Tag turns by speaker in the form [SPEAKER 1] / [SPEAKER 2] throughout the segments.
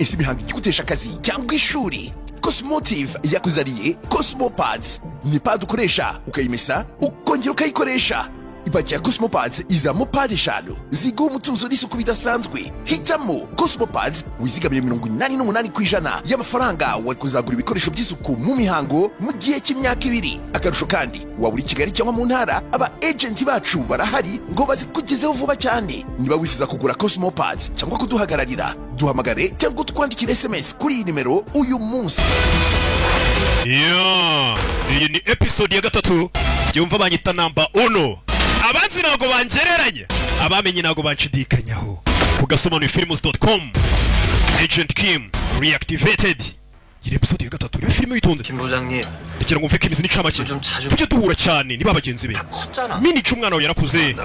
[SPEAKER 1] ese imihango igutesha akazi cyangwa ishuri, Cosmotive yakuzaniye Cosmopads. Ni pad ukoresha ukayimesa ukongera ukayikoresha. Ipaki ya Cosmopads izamo pad eshanu ziguha umutuzo n'isuku bidasanzwe. Hitamo Cosmopads wizigamire 88% y'amafaranga wari kuzagura ibikoresho by'isuku mu mihango mu gihe cy'imyaka 2. Akarusho kandi waba uri Kigali cyangwa mu ntara, aba agenti bacu barahari ngo bazikugezeho vuba cyane. Niba wifuza kugura Cosmopads cyangwa kuduhagararira, duhamagare cyangwa twandikire SMS kuri iyi nimero uyu munsi.
[SPEAKER 2] Iyi ni episode ya 3 yumva banyita namba 1. Abazi ntago bangereranya, abamenye ntago banshidikanyaho. Kugasoma films.com. Agent Kim reactivated. Iyi episode ya 3 iri filime yitonze.
[SPEAKER 3] 김 부장님,
[SPEAKER 2] ndekera ngo mveke imizi n'icamake tujye duhura cyane niba bagenzi be. Mini cy'umwana we yarakuze,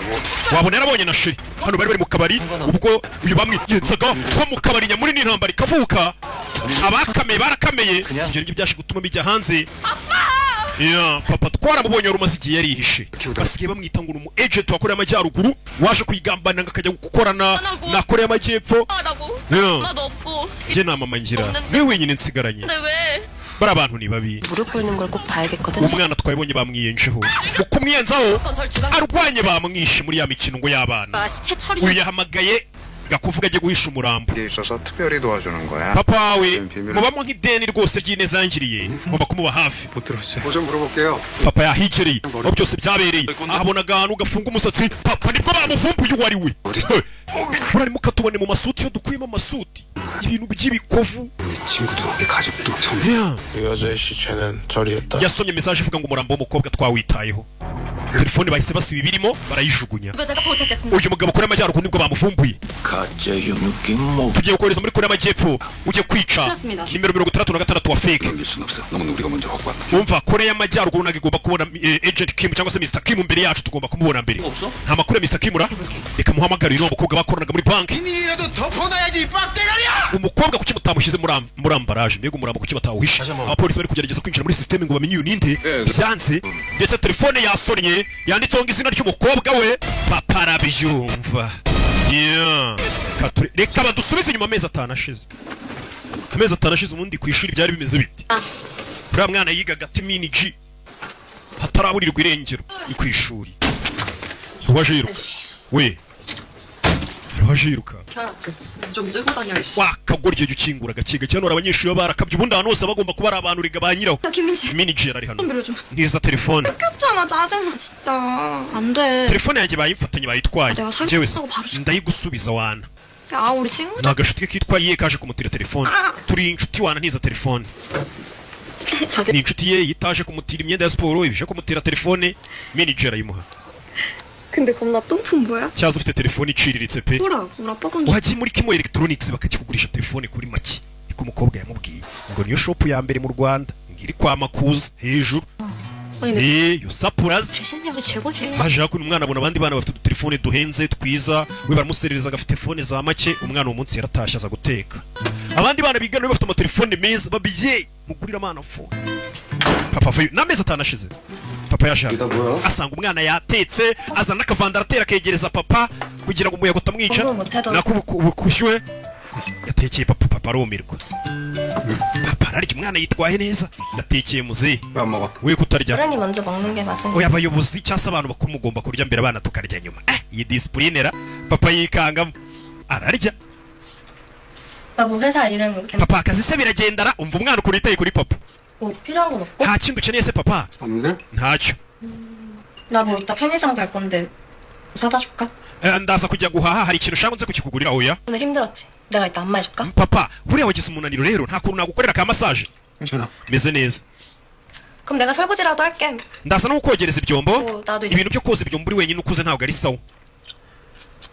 [SPEAKER 2] wabona yarabonye na shiri hano bari mu kabari, ubwo uyu bamwe yenzaga ko mu kabari nyamuri n'intambara ikavuka, abakame barakameye ibyo nibyo byaje gutuma bijya hanze. Papa twaramubonye rumaze igihe yarihishe, basigaye bamwita ngo umu agent wakoreye amajyaruguru waje kuyigambana ngakajya gukorana na Korea y'Amajyepfo. Je na mama ngira niwe wenyine nsigaranye. Bara abantu ni babi.
[SPEAKER 4] 무릎 꿇는 걸 꼭 봐야겠거든.
[SPEAKER 2] umwana twabonye bamwiyenjeho, mu kumwiyenzaho arwanye bamwishe muri ya mikino ngo y'abana. Uyu yahamagaye gakuvuga agiye guhisha umurambo.
[SPEAKER 5] 있어서 특별히 도와주는 거야.
[SPEAKER 2] papa we mubamo nk'ideni rwose ry'ineza yangiriye, ngomba kumuba hafi.
[SPEAKER 5] 못 들었어요. 뭐 좀 물어볼게요.
[SPEAKER 2] papa yahigereye aho byose byabereye, ahabona ahantu gafunga umusatsi. papa nibwo bamuvumbuye uwo ari we. urarimo katubone mu masuti yo dukuyemo amasuti, ibintu by'ibikovu.
[SPEAKER 5] 친구도 우리 가족도 참.
[SPEAKER 6] 그 여자의 시체는 저리했다.
[SPEAKER 2] yasomye message ivuga ngo umurambo w'umukobwa twawitayeho. telefone bahise basiba ibirimo barayijugunya. uyu mugabo Korea y'Amajyaruguru nibwo bamuvumbuye.
[SPEAKER 6] 가짜 느낌 뭐.
[SPEAKER 2] tugiye kohereza muri Korea y'Amajyepfo ujye kwica nimero 66 wa fake.
[SPEAKER 5] 넘길 순 없어. 너는 우리가 먼저 확보한다.
[SPEAKER 2] umva Korea y'Amajyaruguru ntabwo igomba kubona agent Kim cyangwa se Mr Kim mbere yacu, tugomba kumubona mbere. nta makuru ya Mr Kim ra, reka muhamagara uyu mukobwa bakoranaga muri banki.
[SPEAKER 5] 비닐이라도 덮어놔야지 이 빡대가리야.
[SPEAKER 2] umukobwa kuki mutamushyize muri ambaraje, mbega umurambo kuki batawuhisha. abapolisi bari kugerageza kwinjira muri system ngo bamenye uyu ninde, byanze. ndetse telefone yasonye yanditseho izina ry'umukobwa we. papa arabyumva. reka badusubize inyuma amezi 5 ashize. amezi 5 ashize ubundi ku ishuri byari bimeze biti. uriya mwana yigaga Timini G hataraburirwa irengero ni ku ishuri. ruwaje yiruka we, ruwaje yiruka
[SPEAKER 4] 좀 들고 다녀.
[SPEAKER 2] wakagorye jya ukingura gake cyane. abanyeshuri barakabye, ubundi ahantu hose bagomba kuba ari abantu riga ba nyiraho.
[SPEAKER 4] 김민지.
[SPEAKER 2] Mini G yari hano
[SPEAKER 4] 빌려줘.
[SPEAKER 2] ntiza telefone.
[SPEAKER 4] 깜짝아 짜증나 진짜. 안 돼.
[SPEAKER 2] telefone yanjye bayimfatanye bayitwaye.
[SPEAKER 4] 내가 사진
[SPEAKER 2] jewe
[SPEAKER 4] 찍고 바로 줄게.
[SPEAKER 2] ndayigusubiza wana.
[SPEAKER 4] 야 우리 친구.
[SPEAKER 2] ni agashuti ke kitwa ye kaje kumutira telefone. turi inshuti wana ntiza telefone. ni inshuti ye yitaje kumutira imyenda ya siporo, ibije kumutira telefone. Mini G arayimuha.
[SPEAKER 4] 근데 겁나 똥품 뭐야?
[SPEAKER 2] cyaza ufite telefone iciriritse pe.
[SPEAKER 4] 뭐라? 우리 아빠 건데.
[SPEAKER 2] wagiye muri Kimo Electronics bakakikugurisha telefone kuri make. niko umukobwa yamubwiye ngo niyo shop ya mbere mu Rwanda ngiri kwa Makuza hejuru. yusapuraza
[SPEAKER 4] 신기하게 최고지.
[SPEAKER 2] haje hakuno umwana abona abandi bana bafite utelefone duhenze twiza, we baramuserereza agafite telefone za make. umwana uwo munsi yaratashye aza guteka. abandi bana bigana we bafite amatelefone meza babiye mugurira amana fo. papa vuye n'amezi 5 ashize. papa yaje asanga umwana yatetse, azana n'akavandaratera akegereza papa kugira ngo umuyaga utamwica. nakubukushywe yatekeye papa. papa arumirwa. papa ararya, umwana yitwaye neza. yatekeye muzehe we kutarya.
[SPEAKER 4] 어른이 먼저 먹는 게 맞은
[SPEAKER 2] oya abayobozi cyangwa abantu bakuru mugomba kurya mbere, abana tukarya nyuma. iyi discipline ra papa yikangamo ararya.
[SPEAKER 4] 나뭐 회사 일은 괜찮아.
[SPEAKER 2] papa akazi se biragendara. umva umwana ukuntu yitaye kuri papa.
[SPEAKER 4] 뭐 필요한 건 없고?
[SPEAKER 2] nta kintu ukeneye se papa?
[SPEAKER 5] 없는데?
[SPEAKER 2] ntacyo.
[SPEAKER 4] 나 뭐 이따 편의점 갈 건데 사다 줄까?
[SPEAKER 2] ndaza kujya guhaha, hari ikintu ushaka nze kukikugurira. oya
[SPEAKER 4] 오늘 힘들었지? 내가 이따 안마 해줄까?
[SPEAKER 2] papa buriya wagize umunaniro rero nta kuntu nagukorera ka massage.
[SPEAKER 5] 괜찮아.
[SPEAKER 2] meze neza.
[SPEAKER 4] 그럼 내가 설거지라도 할게.
[SPEAKER 2] ndaza no kukogereza ibyombo.
[SPEAKER 4] 나도 이제
[SPEAKER 2] ibintu byo koza ibyombo uri wenyine ukuze ntabwo ari sawa.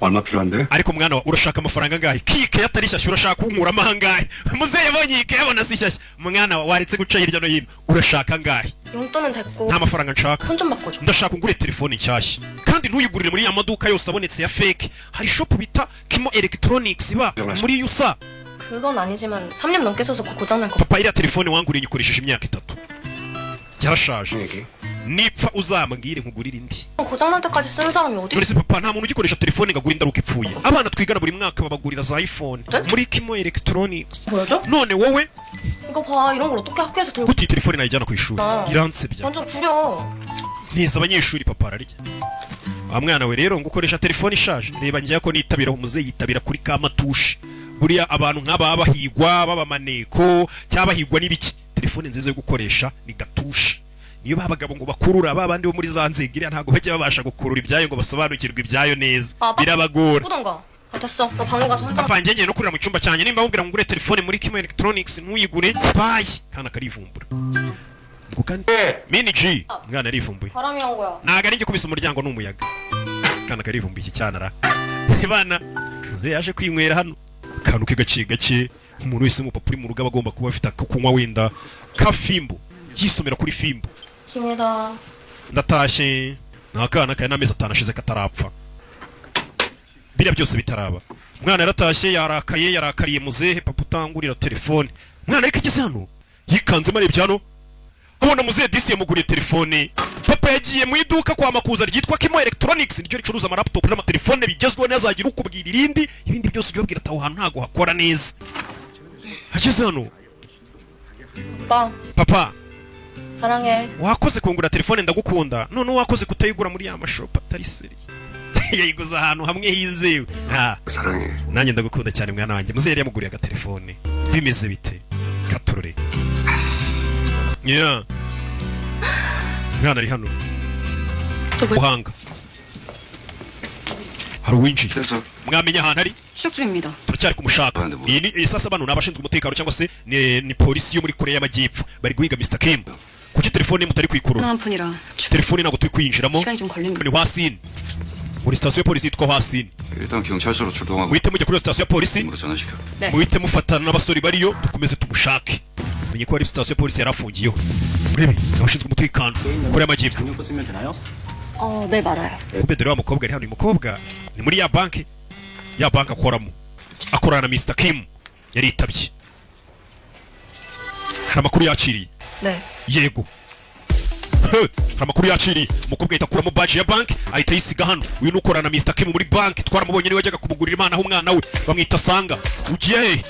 [SPEAKER 5] 얼마 필요한데?
[SPEAKER 2] ariko mwana wa urashaka amafaranga angahe? kike yatari shyashya urashaka kunkuramo angahe? muzehe yabonye ike yabona si shyashya. mwana wa waretse guca hirya no hino, urashaka angahe?
[SPEAKER 4] 용돈은 됐고
[SPEAKER 2] nta mafaranga nshaka.
[SPEAKER 4] 폰 좀 바꿔줘.
[SPEAKER 2] ndashaka ungure telefone nshyashya, kandi ntuyigurire muri ya maduka yose abonetse ya fake. hari shop bita Kimo Electronics iba muri yusa.
[SPEAKER 4] 그건 아니지만 3년 넘게 써서 고장날 거.
[SPEAKER 2] papa iriya telefone wanguriye nyikoresheje imyaka 3. yarashaje. nipfa uzambwire nkugurire indi.
[SPEAKER 4] 고장날 때까지 쓰는 사람이 어디
[SPEAKER 2] None se papa nta muntu ugikoresha telefone ngo agure indaruka ipfuye. Abana twigana buri mwaka babagurira za iPhone
[SPEAKER 4] 네?
[SPEAKER 2] muri Kimo Electronics.
[SPEAKER 4] 보여줘?
[SPEAKER 2] none wowe
[SPEAKER 4] 이거 봐 이런 걸 어떻게 학교에서 들고
[SPEAKER 2] guti telefone nayijyana ku ishuri
[SPEAKER 4] 아.
[SPEAKER 2] iransebya.
[SPEAKER 4] 완전 구려.
[SPEAKER 2] Neza abanyeshuri papa ararya. Wa mwana we rero ngo ukoresha telefone ishaje reba njya ko nitabira umuzeyi yitabira kuri kamatushi. Buriya abantu nk'aba bahigwa baba maneko cyaba bahigwa n'ibiki telefone nziza yo gukoresha ni gatushi. Niyo babagabo ngo bakurura babandi bo muri za nzegiriya ntago bajya babasha gukurura ibyayo ngo basobanukirwe ibyayo neza birabagora.
[SPEAKER 4] 꾸던가. 됐어. 너 방에 가서 혼자.
[SPEAKER 2] Papa njye no kurira mu cyumba cyanjye nimba wumvira ngo ngure telefone muri Kimo Electronics ntuyigure bye kana karivumbura. Ngo kandi mini G mwana arivumbuye.
[SPEAKER 4] 바람이 한 거야.
[SPEAKER 2] Naga ninjye kubisa umuryango n'umuyaga. Kana karivumbuye iki cyanara. Bana ze yaje kwinywera hano. Kantu ke gake umuntu wese mu papuri mu rugo abagomba kuba afite kunywa wenda kafimbo yisomera kuri fimbo.
[SPEAKER 4] 집니다.
[SPEAKER 2] Ndatashe nakana kana amezi atanashize katarapfa. Bira byose bitaraba. Mwana yaratashe yarakariye muzehe papa utangurira telefone. Mwana ariko igeze hano yikanze mare byano. Abona muzehe disi yamuguriye telefone. Papa yagiye mu iduka kwa makuza ryitwa Kimo Electronics ryo ricuruza ama laptop n'ama telefone bigezweho nazagira ukubwira ibindi byose ujye ubwira taho hantu ntago hakora neza. Hageze hano. Papa
[SPEAKER 4] 사랑해.
[SPEAKER 2] wakoze kungura telefone ndagukunda none wakoze kutayigura muri ya mashop atari seri. Yayiguza ahantu hamwe hizewe.
[SPEAKER 5] 사랑해.
[SPEAKER 2] Nanjye ndagukunda cyane mwana wanjye muzehe yamuguriye aga telefone. Bimeze bite? Katurore. Yeah. Mwana ari hano. Uhanga. Hari uwinjiye.
[SPEAKER 5] 그래서
[SPEAKER 2] Mwamenya ahantu ari?
[SPEAKER 3] 추적 중입니다.
[SPEAKER 2] Turacyari kumushaka. Iyi ni sasa bano nabashinzwe umutekano cyangwa se ni polisi yo muri Korea y'Amajyepfo bari guhiga Mr. Kim. Kuki telefone mutari kwikurura?
[SPEAKER 3] 한 푼이라
[SPEAKER 2] telefone ntabwo turi kwinjiramo.
[SPEAKER 3] 시간이 좀 걸립니다.
[SPEAKER 2] Ni Hwasin. Muri station ya polisi yitwa Hwasin.
[SPEAKER 5] 일단 경찰서로 출동하고
[SPEAKER 2] Muhite mujya kuri station ya polisi.
[SPEAKER 5] 팀으로 전화시켜.
[SPEAKER 3] 네.
[SPEAKER 2] Muhite mufatana n'abasore bariyo dukomeze tumushake. Menye ko ari station ya polisi yarafungiyeho. Urebe abashinzwe umutekano Korea y'Amajyepfo.
[SPEAKER 3] 네 맞아요.
[SPEAKER 2] Kube dore wa mukobwa ari hano. Uyu mukobwa ni muri ya banki akoramo. Akorana na Mr. Kim yaritabye. Hari amakuru yakiriye.
[SPEAKER 3] 네.
[SPEAKER 2] Yego. Hari amakuru yakiriye. Umukobwa ahita akuramo badge ya banki ahita yisiga hano. Uyu ni ukorana na Mr. Kim muri banki twaramubonye niwe wajyaga kumugurira imana aho umwana we bamwita Sanga. Ugiye he?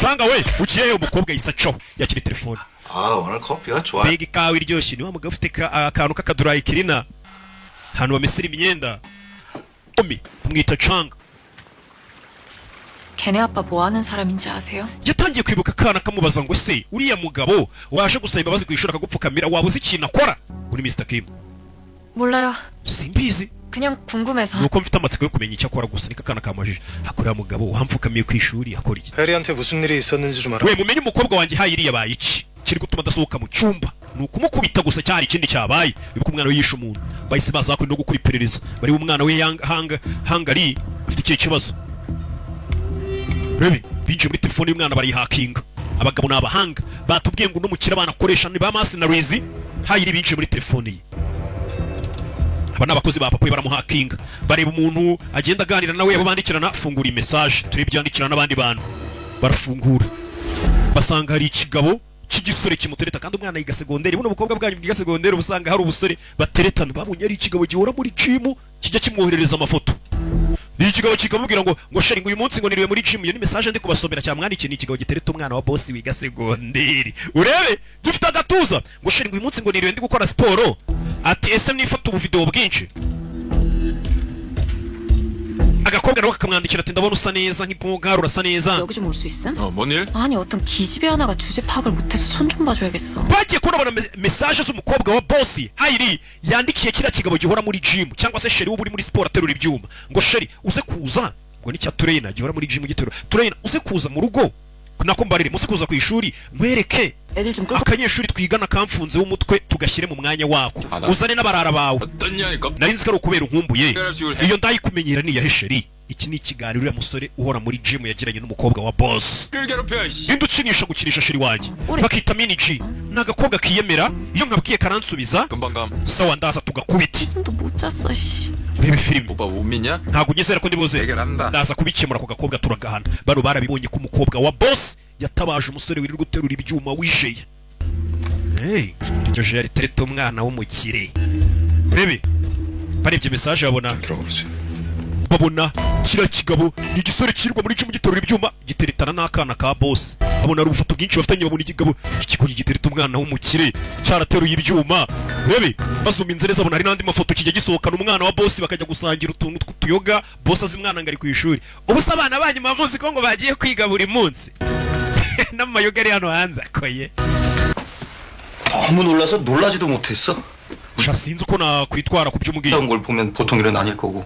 [SPEAKER 2] Sanga we ugiye he? Umukobwa yisacaho yakiri telefone.
[SPEAKER 6] 아 오늘 커피가 좋아.
[SPEAKER 2] Bega ikawa iryoshye ni wa mugabo ufite akantu k'akadurayi kirina. Hano bamesira imyenda. Omi bamwita Chang.
[SPEAKER 3] 걔네 아빠 뭐 하는 사람인지 아세요?
[SPEAKER 2] Yatangiye kwibuka akana kamubaza ngo se uriya mugabo waje gusaba imbabazi kwishura akagupfukamira waba uzi ikintu akora? Uri Mr. Kim.
[SPEAKER 3] 몰라요.
[SPEAKER 2] Simbizi.
[SPEAKER 3] 그냥 궁금해서.
[SPEAKER 2] Nuko mfite amatsiko yo kumenya icyo akora gusa nika akana kamajije. Akora mugabo wamfukamiye ku ishuri akora iki?
[SPEAKER 6] 해리한테 무슨 일이 있었는지 좀 알아.
[SPEAKER 2] We mumenye umukobwa wanjye hayiriye yabaye iki? Kiri gutuma adasohoka mu cyumba. Nukumukubita gusa cyari ikindi cyabaye. Ibuka umwana we yishe umuntu. Bahise bazakora no gukora iperereza. Bari umwana we hangari afite ikihe kibazo. Rebe binjiye muri telefone y'umwana barihakinga. Abagabo n'abahanga batubwiye ngo n'umukira abana akoresha ni ba mercenaries hayiri binjiye muri telefone ye. Aba n'abakozi ba papa we baramuhakinga. Bareba umuntu agenda aganira nawe abandikirana fungura message turi byandikirana n'abandi bantu. Barafungura. Basanga hari ikigabo cy'igisore kimutereta kandi umwana yiga segonderi. Buno bukobwa bwanyu bwiga segonderi ubusanga hari ubusore bateretana babonye ari ikigabo gihora muri gym kijya kimwoherereza amafoto. Ni ikigabo kikamubwira ngo sheri ngo uyu munsi ngo niriwe muri gym. Iyo ni message ndi kubasomera cyamwandikiye ni ikigabo gitereta umwana wa boss wiga segonderi. Urebe gifite agatuza ngo sheri ngo uyu munsi ngo niriwe ndi gukora siporo. Ati ese nifata ubu video bwinshi. Agakobwa nawe kakamwandikira ati ndabona usa neza nk'impunga urasa neza.
[SPEAKER 3] 여기 좀 올 수 있음?
[SPEAKER 7] 뭔 일?
[SPEAKER 3] 아니 어떤 기집애 하나가 주제 파악을 못해서 손 좀 봐줘야겠어.
[SPEAKER 2] Bagiye kubona message z'umukobwa wa boss hayiri yandikiye kira kigabo gihora muri gym cyangwa se sheri wo muri sport aterura ibyuma ngo sheri uze kuza ngo ni cya trainer gihora muri gym giterura trainer uze kuza mu rugo nako mbarire muze kuza ku ishuri nkwereke
[SPEAKER 3] 애들 좀 끌고
[SPEAKER 2] akanyeshuri twigana kamfunze w'umutwe tugashyire mu mwanya wako uzane n'abarara bawe.
[SPEAKER 7] 어떠냐니까?
[SPEAKER 2] Nari nzi ko ari ukubera unkumbuye iyo ndayikumenyera ni yahe sheri. Iki ni ikiganiro uriya musore uhora muri gym yagiranye n'umukobwa wa boss.
[SPEAKER 7] 괴롭혀.
[SPEAKER 2] Ninde ukinisha gukinisha sheri wanjye bakita mini G. Ni agakobwa kiyemera iyo nkabwiye karansubiza
[SPEAKER 7] 금방 감.
[SPEAKER 2] sawa ndaza tugakubita.
[SPEAKER 3] 숨도 못 잤어 씨.
[SPEAKER 2] Reba filime
[SPEAKER 7] 오빠 못 믿냐?
[SPEAKER 2] ntabwo ugezera ko ndibuze
[SPEAKER 7] 해결한다.
[SPEAKER 2] ndaza kubikemura ku gakobwa turagahana. Bano barabibonye ko umukobwa wa boss yatabaje umusore wirirwa guterura ibyuma wijeye. hey iryo je yari tereta umwana w'umukire urebe barebye message babona
[SPEAKER 5] 들어보지.
[SPEAKER 2] babona kira kigabo ni igisore kirwa muri cyo gitorera ibyuma giteretana n'akana ka boss babona ari ubufoto bwinshi bafitanye babona igigabo ikigori gitereta umwana w'umukire cyarateruye ibyuma urebe bazuma inzere zabona hari n'andi mafoto kijya gisohokana umwana wa boss bakajya gusangira utuntu tw'utuyoga boss azi mwana ngari ku ishuri ubusa abana banyu mamuzi ko ngo bagiye kwiga buri munsi n'amayoga ari hano hanze akoye
[SPEAKER 6] 너무 놀라서 놀라지도 못했어.
[SPEAKER 2] sinzi uko nakwitwara ku by'umubwiye
[SPEAKER 6] 이런 걸 보면 보통 일은 아닐 거고.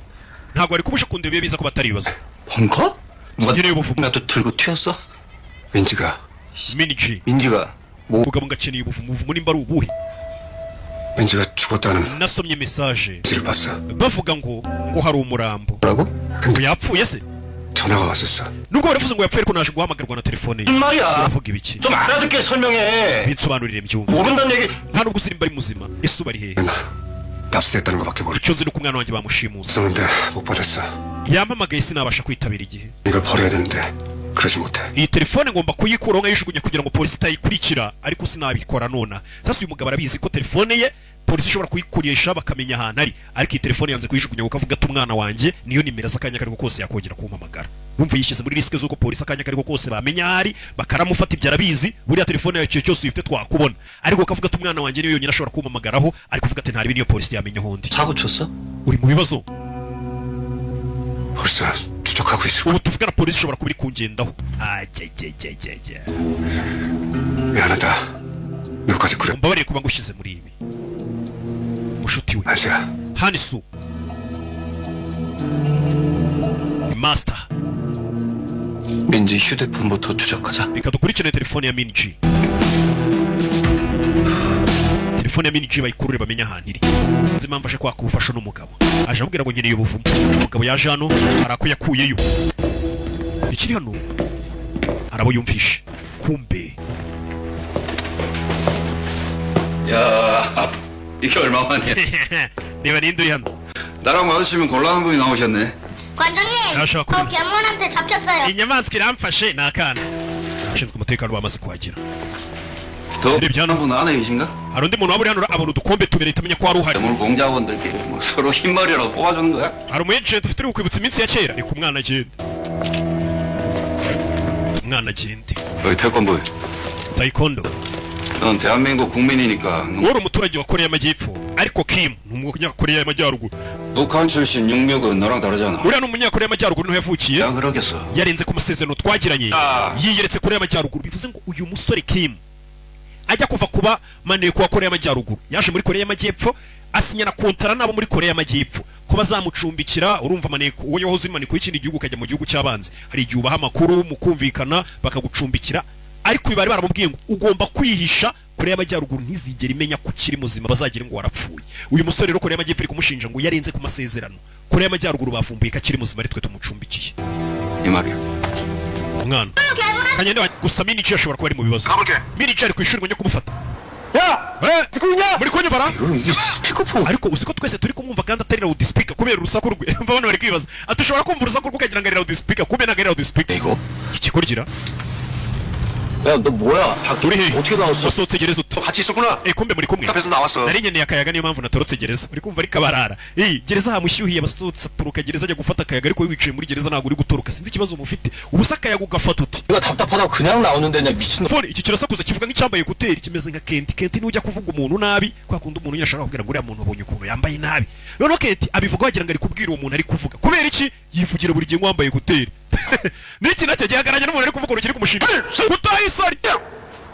[SPEAKER 2] ntabwo ari kubusha kundeba biza ko batari ibibazo
[SPEAKER 6] 벙커? 누가
[SPEAKER 2] 이래요, 뭐.
[SPEAKER 6] 나또 들고 튀었어?
[SPEAKER 5] 민지가
[SPEAKER 2] miniji
[SPEAKER 6] 민지가 뭐
[SPEAKER 2] mugabo ngakeneye ubuvumu nimba ari ubuhe
[SPEAKER 5] 민지가 죽었다는
[SPEAKER 2] nasomye message
[SPEAKER 5] 지를 봤어.
[SPEAKER 2] bavuga ngo hari umurambo
[SPEAKER 6] 뭐라고?
[SPEAKER 2] ngo yapfuye se
[SPEAKER 5] 전화가 왔었어.
[SPEAKER 2] nubwo baravuze ngo yapfuye ariko naje guhamagarwa na telefone ye
[SPEAKER 6] 무슨 말이야?
[SPEAKER 2] uravuga ibiki
[SPEAKER 6] 좀 알아듣게 설명해.
[SPEAKER 2] bitsobanurire mbyumva
[SPEAKER 6] 모른다는 얘기.
[SPEAKER 2] nta nubwo usirimba ari muzima ese ubari hehe
[SPEAKER 5] 나 납세했다는 거밖에 모르.
[SPEAKER 2] icyo nzi ni uko umwana wanjye bamushimuse
[SPEAKER 5] 썼는데 못 받았어.
[SPEAKER 2] yampamagaye sinabasha kwitabira igihe
[SPEAKER 5] 이걸 버려야 되는데 그러지 못해.
[SPEAKER 2] iyi telefone ngomba kuyikuraho nkayijugunya kugira ngo polisi itayikurikira ariko sinabikora nona sasa uyu mugabo arabizi ko telefone ye polisi ishobora kuyikoresha bakamenya ahantu ari ariko iyi telefone yanze kuyijugunya kuko avuga ati umwana wanjye niyo nimero z'akanya kariko kose yakongera kumpamagara bumva yishyize muri risike z'uko polisi akanya kariko kose bamenya ahari bakaramufata ibyo arabizi buriya telefone yawe igihe cyose uyifite twakubona ariko akavuga ati umwana wanjye niyo yonyine ashobora kumpamagaraho ariko uvuga ati ntaribi niyo polisi yamenya aho ndi
[SPEAKER 6] 사고 쳤어?
[SPEAKER 2] uri mu bibazo
[SPEAKER 5] 벌써 추적하고 있을 거야.
[SPEAKER 2] ubu tuvugana polisi ishobora kuba iri kungendaho ajajajajajaj
[SPEAKER 5] 미안하다. 너까지 그래.
[SPEAKER 2] mbabarire kuba ngushyize muri ibi mushuti we
[SPEAKER 5] 아시야.
[SPEAKER 2] hanisu master
[SPEAKER 6] 민지 휴대폰부터 추적하자.
[SPEAKER 2] reka dukurikirane telefone ya miniji telefone ya miniji bayikurure bamenye ahantu iri sinzi impamvu aje kwaka ubufasha n'umugabo aje amubwira ngo nkeneye ubuvumo umugabo yaje hano hari ako yakuyeyo ikiri hano arabo yumvishe kumbe
[SPEAKER 5] 야, 이게 얼마만이야?
[SPEAKER 2] reba ninde uri hano
[SPEAKER 5] 나랑 마주치면 곤란한 분이 나오셨네.
[SPEAKER 7] 관장님,
[SPEAKER 2] 아셔,
[SPEAKER 7] 저 괴물한테 잡혔어요.
[SPEAKER 2] inyamaswa iramfashe ni akana abashinzwe umutekano bamaze kuhagera
[SPEAKER 5] 더
[SPEAKER 2] 이리 비하는
[SPEAKER 5] 분 안에 계신가?
[SPEAKER 2] hari undi muntu waba uri hano abona udukombe tubiri itamenya ko wari uhari
[SPEAKER 5] 오늘 공작원들끼리 뭐 서로 흰머리라고 뽑아주는 거야?
[SPEAKER 2] hari umu agent ufite uri kwibutsa iminsi ya kera reka umwana agende umwana agende
[SPEAKER 5] 여기 태권도.
[SPEAKER 2] taekwondo
[SPEAKER 5] 넌 대한민국 국민이니까
[SPEAKER 2] uri umuturage wa koreya y'amajyepfo ariko kim ni umunyakoreya y'amajyaruguru
[SPEAKER 5] 북한 출신 육력은 너랑 다르잖아.
[SPEAKER 2] uriya ni umunyakoreya y'amajyaruguru niho yavukiye
[SPEAKER 5] 야 그러겠어.
[SPEAKER 2] yarenze ku masezerano twagiranye
[SPEAKER 5] Ah.
[SPEAKER 2] yiyeretse koreya y'amajyaruguru bivuze ngo uyu musore kim ajya kuva kuba maneko wa koreya y'amajyaruguru yaje muri koreya y'amajyepfo asinyana kontara nabo muri koreya y'amajyepfo ko bazamucumbikira urumva maneko uwo yahoze uri maneko y'ikindi gihugu ukajya mu gihugu cy'abanzi hari igihe ubaha amakuru mukumvikana bakagucumbikira ariko uyu bari baramubwiye ngo ugomba kwihisha koreya y'amajyaruguru ntizigera imenya ko ukiri muzima bazagira ngo warapfuye uyu musore rero koreya y'amajyepfo iri kumushinja ngo yarenze ku masezerano koreya y'amajyaruguru bavumbuye ko akiri muzima ari twe tumucumbikiye
[SPEAKER 5] 이 말이야.
[SPEAKER 2] umwana kanyende gusa minici ashobora kuba ari mu bibazo minici ari ku ishuri ngo njye kumufata muri kunyumvara
[SPEAKER 6] 이게 스피커폰.
[SPEAKER 2] ariko uzi ko twese turi kumwumva kandi atari loudspeaker kubera urusaku rwe mva bano bari kwibaza ati ushobora kumva urusaku rwe ukagira ngo ari loudspeaker kumbe ntabwo ari loudspeaker
[SPEAKER 6] 이거?
[SPEAKER 2] ikikurikira
[SPEAKER 6] 야, 너 뭐야? 밖에
[SPEAKER 2] uri he
[SPEAKER 6] 어떻게 나왔어?
[SPEAKER 2] wasohotse gereza ute
[SPEAKER 6] 같이 있었구나.
[SPEAKER 2] kumbe muri kumwe
[SPEAKER 6] 앞에서 나왔어.
[SPEAKER 2] nari nkeneye akayaga niyo mpamvu natorotse gereza uri kumva ari kabarara gereza hamushyuhiye abasohotse aturuka gereza ajya gufata akayaga ariko wicaye muri gereza ntabwo uri gutoroka sinzi ikibazo mufite ubusa akayaga ugafata uti
[SPEAKER 6] 이거 답답하다고 그냥 나오는 데냐 미친놈.
[SPEAKER 2] fone iki kirasakuza kivuga nk'icyambaye ekuteri kimeze nka kenti nujya kuvuga umuntu nabi kwa kundi umuntu nyine ashobora kubwira ngo uriya muntu abonye ukuntu yambaye nabi noneho kenti abivuga wagira ngo ari kubwira uwo muntu ari kuvuga kubera iki yivugira buri gihe wambaye ekuteri n'iki nacyo gihagararanye n'umuntu ari kuvuga ngo kiri kumushinga gutaha isari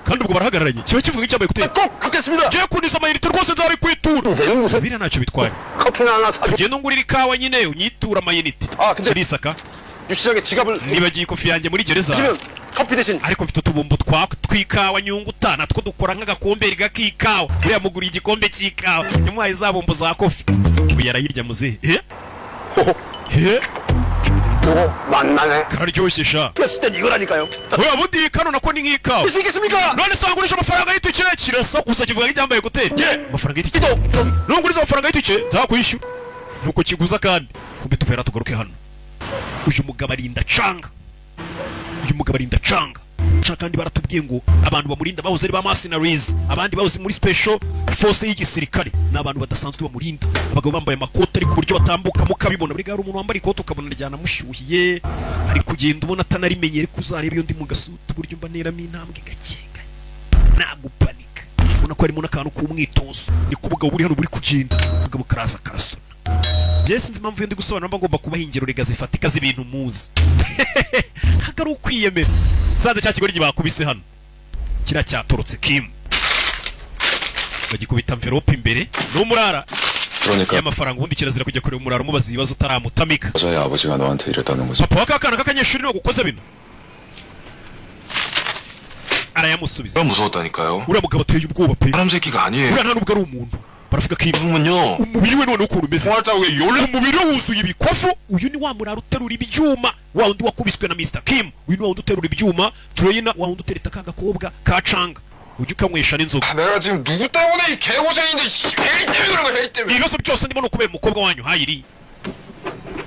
[SPEAKER 2] kandi ubwo barahagararanye kiba kivuga nk'icyambaye ekuteri
[SPEAKER 6] 꼭 갖겠습니다.
[SPEAKER 2] ngiye kundiza amayinite rwose nzabikwitura biriya ntacyo bitwaye
[SPEAKER 6] 커피나 하나 사.
[SPEAKER 2] tugenda ungurira ikawa nyine unyitura amayinite
[SPEAKER 6] Ah, 근데-
[SPEAKER 2] kirisaka
[SPEAKER 6] 유치장에 지갑을
[SPEAKER 2] nibagiye ikofi yanjye muri gereza
[SPEAKER 6] 주시면 커피 대신
[SPEAKER 2] ariko mfite utubumbo tw'ikawa nyunguta natwo dukora nk'agakomberi k'ikawa uriya muguriye igikombe cy'ikawa yamuhaye za bombo za kofi ubu yarayirya muzehe
[SPEAKER 6] 만나네.
[SPEAKER 2] kararyoshye sha
[SPEAKER 6] 했을 땐 이거라니까요.
[SPEAKER 2] oya bundi kano nako ni nk'ikawa
[SPEAKER 6] 할수 있겠습니까?
[SPEAKER 2] none se wagurisha amafaranga y'itike kirasakuza kivuga nk'icyambaye gutera amafaranga y'itike nunguriza amafaranga y'itike nzakwishyura nuko kiguza kandi kumbe tuvera tugaruke hano uyu mugabo arinda canga guca kandi baratubwiye ngo abantu bamurinda bahoze ari ba mercenaries, abandi bahoze muri special force y'igisirikare, ni abantu badasanzwe bamurinda, abagabo bambaye amakoti ariko uburyo batambuka mukabibona, buri gari umuntu wambaye ikoti ukabona ryana mushyuhiye ari kugenda ubona atanarimenye, ariko uzareba iyo ndi mu gasuti uburyo mba neramo intambwe gake nagupanika, ubona ko harimo n'akantu k'umwitozo, ni ku bugabo buri hano buri kugenda, ubugabo karaza karasona. Njye sinzi impamvu iyo ndi gusobanura mba ngomba kubaha ingero rega zifatika z'ibintu muzi. Hagari ukwiyemera. Sanze cya kigo bakubise hano kira cyatorotse Kim, bagikubita envelope imbere n'umurara
[SPEAKER 8] 그러니까
[SPEAKER 2] y'amafaranga, ubundi kirazira kujya kureba umurara umubaza ibibazo utaramutamika.
[SPEAKER 8] 여자의 아버지가 너한테 이랬다는 거지.
[SPEAKER 2] Papa wakakana k'akanyeshuri niwe gukoze bino, arayamusubiza.
[SPEAKER 8] 그럼 무서웠다니까요.
[SPEAKER 2] uriya mugabo ateye ubwoba pe,
[SPEAKER 8] 사람 새끼가 아니에요.
[SPEAKER 2] uriya nta nubwo ari umuntu. baravuga Kim
[SPEAKER 8] 형은요.
[SPEAKER 2] umubiri we none ukuntu umeze,
[SPEAKER 8] 총알자국에
[SPEAKER 2] umubiri we wuzuye ibikofu. Uyu ni wa murara uterura ibyuma, wa wundi wakubiswe na Mr. Kim. Uyu ni wa wundi uterura ibyuma, Troyina wa wundi utereta ka gakobwa ka Canga, ujya ukanywesha n'inzoga.
[SPEAKER 8] 내가 지금 누구 때문에 이 개고생인데 해리 때문에 그런 거야. 해리 때문에.
[SPEAKER 2] ibibazo byose ndimo no kubera umukobwa wanyu Hayiri.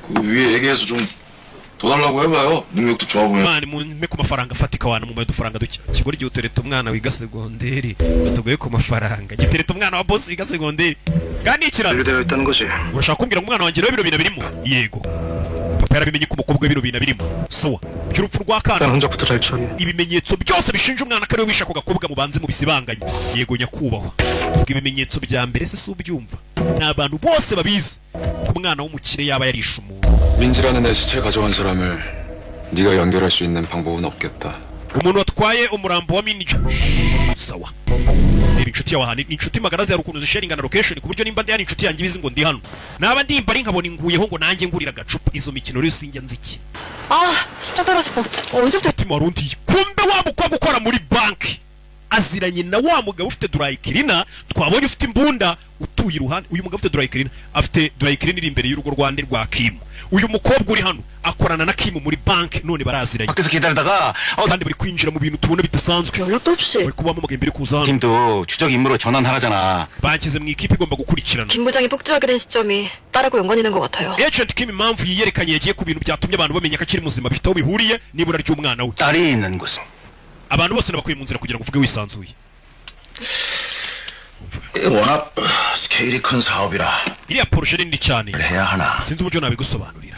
[SPEAKER 8] 그 위에 얘기해서 좀 더 달라고 해봐요. 능력도 좋아 보면.
[SPEAKER 2] mani mumpe ku mafaranga afatika wana mu dufaranga duke. Kigori gihe utereta umwana wiga segonderi batugoye ku mafaranga, gitereta umwana wa boss wiga segonderi kandi ikiraro
[SPEAKER 6] 되어 있다는 거지.
[SPEAKER 2] urashaka kumbwira ngo umwana wanjye rero bino bintu birimo? Yego papa yarabimenye ko umukobwa we bino bintu birimo. Sawa by'urupfu rwa kana
[SPEAKER 6] 혼자부터 잘 처리해.
[SPEAKER 2] ibimenyetso byose bishinja umwana ko ari we wishe ako gakobwa mubanze mu bisibanganye. Yego nyakubahwa, ubwo ibimenyetso bya mbere se si ubyumva, ni abantu bose babizi ko umwana w'umukire yaba yarishe umuntu.
[SPEAKER 8] 민지라는 내 시체 가져간 사람을 네가 연결할 수 있는 방법은 없겠다.
[SPEAKER 2] umuntu watwaye umurambo wa Minji. Sawa reba inshuti yawe hano, inshuti magara zihari ukuntu zisharingana location ku buryo nimba ndi hano inshuti yanjye ibizi ngo ndi hano, naba ndimba ari nkabona inguyeho ngo nanjye ngurira agacupa. Izo mikino rero sinjya nziki.
[SPEAKER 3] 아 심장 떨어지고 언제부터
[SPEAKER 2] umutima warundiye, kumbe wa mukobwa ukora muri banki aziranye na wa mugabo ufite Draycleaner twabonye ufite imbunda utuye iruhande. Uyu mugabo ufite Draycleaner afite Draycleaner iri imbere y'urugo rwande rwa Kim. Uyu mukobwa uri hano akorana na Kim muri banki, none baraziranye
[SPEAKER 6] 밖에서 기다리다가
[SPEAKER 2] kandi bari kwinjira mu bintu tubona bidasanzwe.
[SPEAKER 3] 연락도 없이
[SPEAKER 2] bari kubamo amagambo iri kuza hano,
[SPEAKER 6] 팀도 추적 임무로 전환하라잖아.
[SPEAKER 2] banshyize mu ikipe igomba gukurikirana.
[SPEAKER 3] 김 부장이 폭주하게 된 시점이 딸하고 연관이 있는 것 같아요.
[SPEAKER 2] Agent Kim impamvu yiyerekanye yagiye ku bintu byatumye abantu bamenya ko akiri muzima bifite aho bihuriye n'ibura ry'umwana we.
[SPEAKER 6] 딸이 있는 곳은
[SPEAKER 2] abantu bose nabakuye mu nzira kugira ngo uvuge wisanzuye.
[SPEAKER 9] 워낙 스케일이 큰 사업이라
[SPEAKER 2] iriya Porsche nini cyane,
[SPEAKER 9] 해야 하나.
[SPEAKER 2] sinzi uburyo nabigusobanurira.